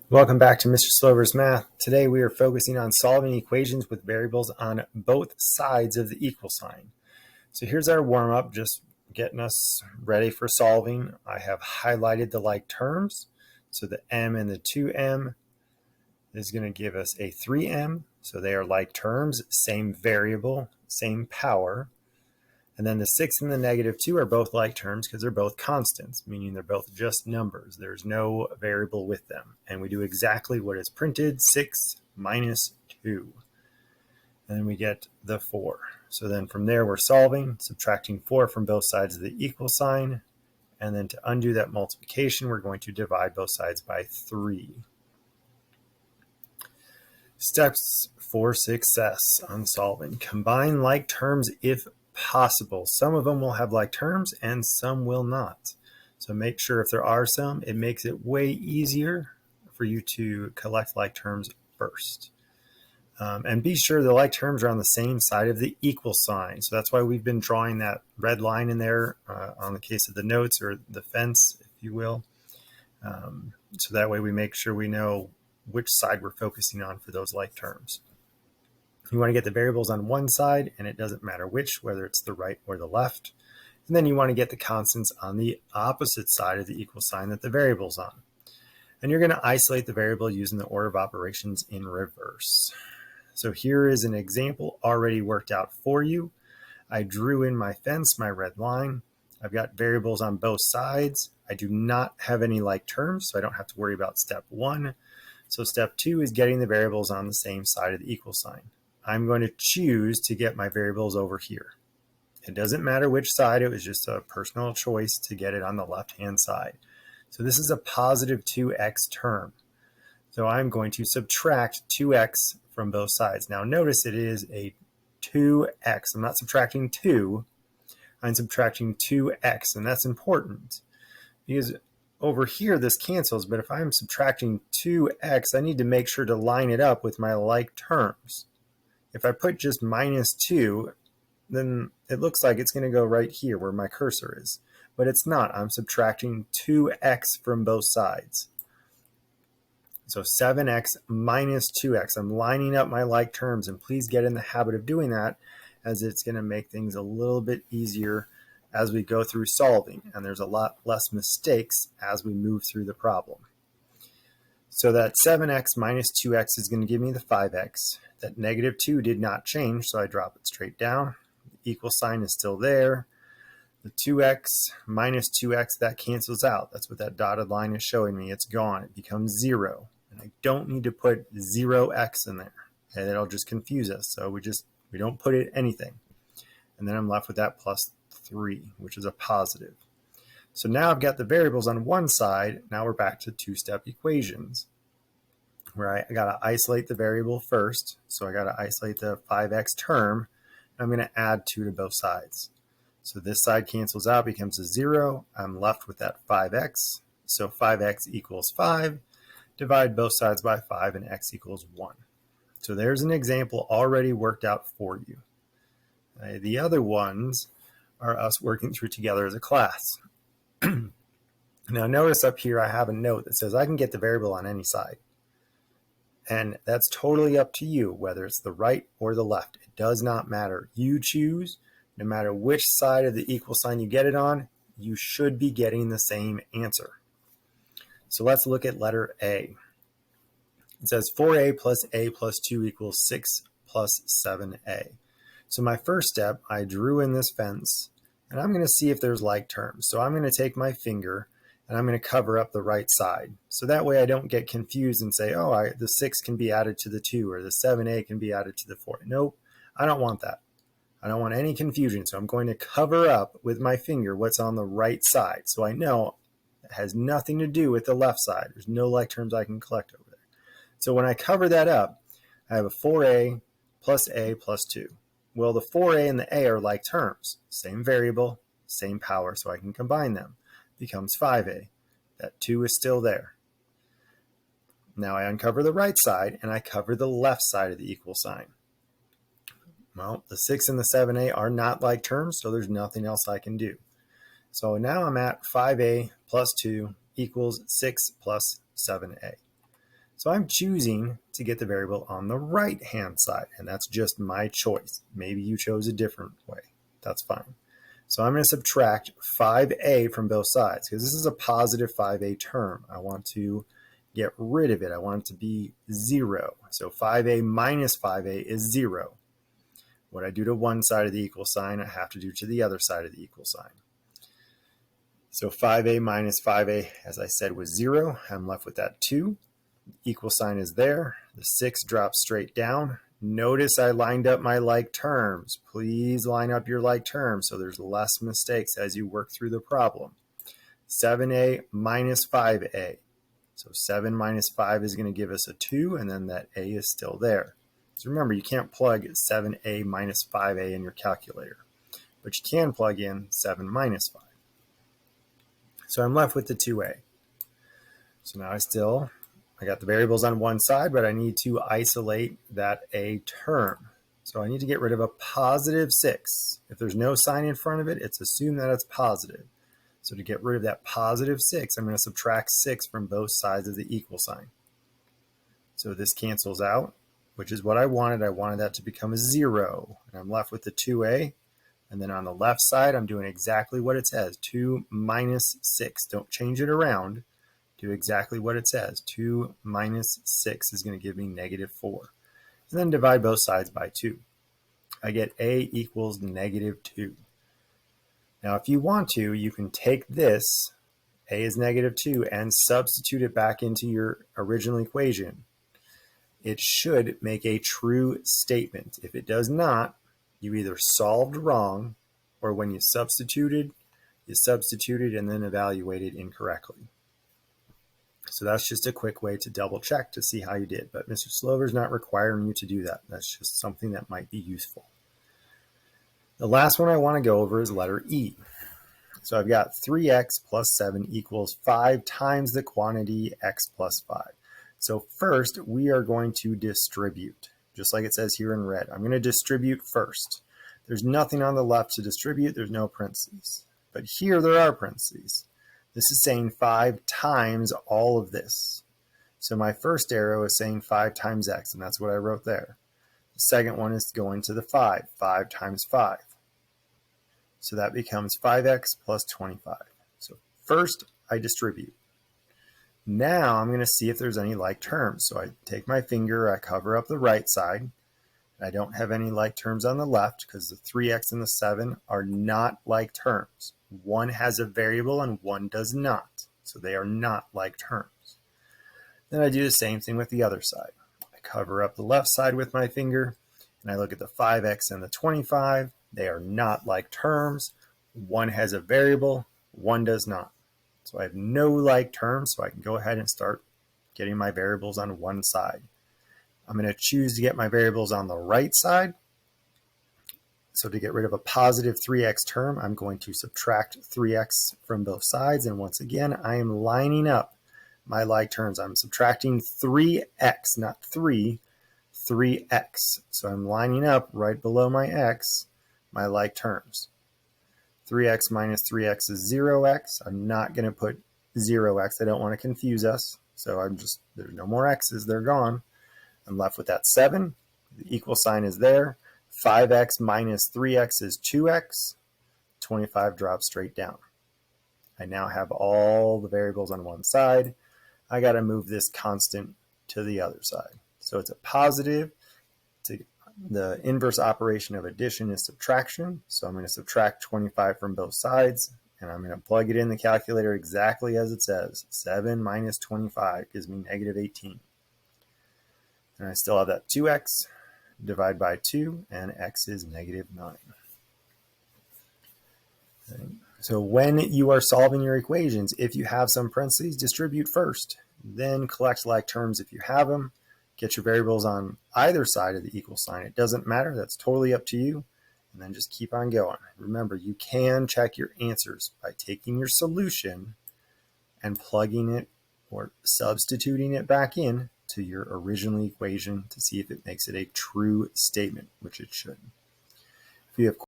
Welcome back to Mr. Slover's Math. Today we are focusing on solving equations with variables on both sides of the equal sign. So here's our warm-up, just getting us ready for solving. I have highlighted the like terms. So the m and the 2m is going to give us a 3m. So they are like terms, same variable, same power. And then the 6 and the -2 are both like terms because they're both constants, meaning they're both just numbers. There's no variable with them. And we do exactly what is printed, 6 minus 2. And then we get the 4. So then from there we're solving, subtracting 4 from both sides of the equal sign. And then to undo that multiplication, we're going to divide both sides by 3. Steps for success on solving. Combine like terms if possible. Some of them will have like terms and some will not. So make sure if there are some, it makes it way easier for you to collect like terms first. And be sure the like terms are on the same side of the equal sign. So that's why we've been drawing that red line in there on the case of the notes or the fence, if you will. So that way we make sure we know which side we're focusing on for those like terms. You want to get the variables on one side, and it doesn't matter which, whether it's the right or the left. And then you want to get the constants on the opposite side of the equal sign that the variable's on. And you're going to isolate the variable using the order of operations in reverse. So here is an example already worked out for you. I drew in my fence, my red line. I've got variables on both sides. I do not have any like terms, so I don't have to worry about step 1. So step 2 is getting the variables on the same side of the equal sign. I'm going to choose to get my variables over here. It doesn't matter which side, it was just a personal choice to get it on the left-hand side. So this is a positive 2x term. So I'm going to subtract 2x from both sides. Now notice it is a 2x. I'm not subtracting 2, I'm subtracting 2x, and that's important because over here this cancels, but if I'm subtracting 2x, I need to make sure to line it up with my like terms. If I put just -2, then it looks like it's going to go right here where my cursor is. But it's not. I'm subtracting 2x from both sides. So 7x minus 2x. I'm lining up my like terms, and please get in the habit of doing that, as it's going to make things a little bit easier as we go through solving. And there's a lot less mistakes as we move through the problem. So that 7x minus 2x is going to give me the 5x. That -2 did not change, so I drop it straight down. The equal sign is still there. The 2x minus 2x, that cancels out. That's what that dotted line is showing me. It's gone. It becomes 0. And I don't need to put 0x in there. Okay, that'll just confuse us. So we don't put it anything. And then I'm left with that plus 3, which is a positive. So now I've got the variables on one side. Now we're back to two-step equations, where I got to isolate the variable first. So I got to isolate the 5x term. And I'm going to add 2 to both sides. So this side cancels out, becomes a 0. I'm left with that 5x. So 5x equals 5. Divide both sides by 5, and x equals 1. So there's an example already worked out for you. The other ones are us working through together as a class. Now notice up here I have a note that says I can get the variable on any side. And that's totally up to you, whether it's the right or the left. It does not matter. You choose. No matter which side of the equal sign you get it on, you should be getting the same answer. So let's look at letter A. It says 4a plus a plus 2 equals 6 plus 7a. So my first step, I drew in this fence, and I'm going to see if there's like terms. So I'm going to take my finger, and I'm going to cover up the right side. So that way I don't get confused and say, oh, the 6 can be added to the 2, or the 7a can be added to the 4. Nope, I don't want that. I don't want any confusion, so I'm going to cover up with my finger what's on the right side. So I know it has nothing to do with the left side. There's no like terms I can collect over there. So when I cover that up, I have a 4a plus a plus 2. Well, the 4a and the a are like terms. Same variable, same power, so I can combine them. It becomes 5a. That 2 is still there. Now I uncover the right side, and I cover the left side of the equal sign. Well, the 6 and the 7a are not like terms, so there's nothing else I can do. So now I'm at 5a plus 2 equals 6 plus 7a. So I'm choosing to get the variable on the right-hand side, and that's just my choice. Maybe you chose a different way. That's fine. So I'm going to subtract 5a from both sides because this is a positive 5a term. I want to get rid of it. I want it to be 0. So 5a minus 5a is 0. What I do to one side of the equal sign, I have to do to the other side of the equal sign. So 5a minus 5a, as I said, was 0. I'm left with that 2. Equal sign is there. The 6 drops straight down. Notice I lined up my like terms. Please line up your like terms so there's less mistakes as you work through the problem. 7a minus 5a. So 7 minus 5 is going to give us a 2, and then that a is still there. So remember, you can't plug 7a minus 5a in your calculator, but you can plug in 7 minus 5. So I'm left with the 2a. So now I got the variables on one side, but I need to isolate that a term. So I need to get rid of a positive 6. If there's no sign in front of it, it's assumed that it's positive. So to get rid of that positive 6, I'm going to subtract 6 from both sides of the equal sign. So this cancels out, which is what I wanted. I wanted that to become a 0. And I'm left with the 2a. And then on the left side, I'm doing exactly what it says, 2 minus 6. Don't change it around. Do exactly what it says. 2 minus 6 is going to give me negative 4. And then divide both sides by 2. I get a equals negative 2. Now, if you want to, you can take this, a is negative 2, and substitute it back into your original equation. It should make a true statement. If it does not, you either solved wrong, or when you substituted and then evaluated incorrectly. So that's just a quick way to double check to see how you did. But Mr. Slover's not requiring you to do that. That's just something that might be useful. The last one I want to go over is letter E. So I've got 3x plus 7 equals 5 times the quantity x plus 5. So first, we are going to distribute, just like it says here in red. I'm going to distribute first. There's nothing on the left to distribute. There's no parentheses. But here there are parentheses. This is saying 5 times all of this. So my first arrow is saying 5 times x, and that's what I wrote there. The second one is going to the 5. 5 times 5. So that becomes 5x plus 25. So first, I distribute. Now I'm going to see if there's any like terms. So I take my finger, I cover up the right side. I don't have any like terms on the left because the 3x and the 7 are not like terms. One has a variable and one does not. So they are not like terms. Then I do the same thing with the other side. I cover up the left side with my finger and I look at the 5x and the 25. They are not like terms. One has a variable, one does not. So I have no like terms, so I can go ahead and start getting my variables on one side. I'm going to choose to get my variables on the right side. So to get rid of a positive 3x term, I'm going to subtract 3x from both sides. And once again, I am lining up my like terms. I'm subtracting 3x, not 3, 3x. So I'm lining up right below my x, my like terms. 3x minus 3x is 0x. I'm not going to put 0x. I don't want to confuse us. So there's no more x's. They're gone. I'm left with that 7. The equal sign is there. 5x minus 3x is 2x. 25 drops straight down. I now have all the variables on one side. I got to move this constant to the other side. So it's a positive. The inverse operation of addition is subtraction. So I'm going to subtract 25 from both sides, and I'm going to plug it in the calculator exactly as it says. 7 minus 25 gives me negative 18. And I still have that 2x. Divide by 2, and x is negative 9. Okay. So when you are solving your equations, if you have some parentheses, distribute first. Then collect like terms if you have them. Get your variables on either side of the equal sign. It doesn't matter. That's totally up to you. And then just keep on going. Remember, you can check your answers by taking your solution and plugging it or substituting it back in to your original equation to see if it makes it a true statement, which it should. If you have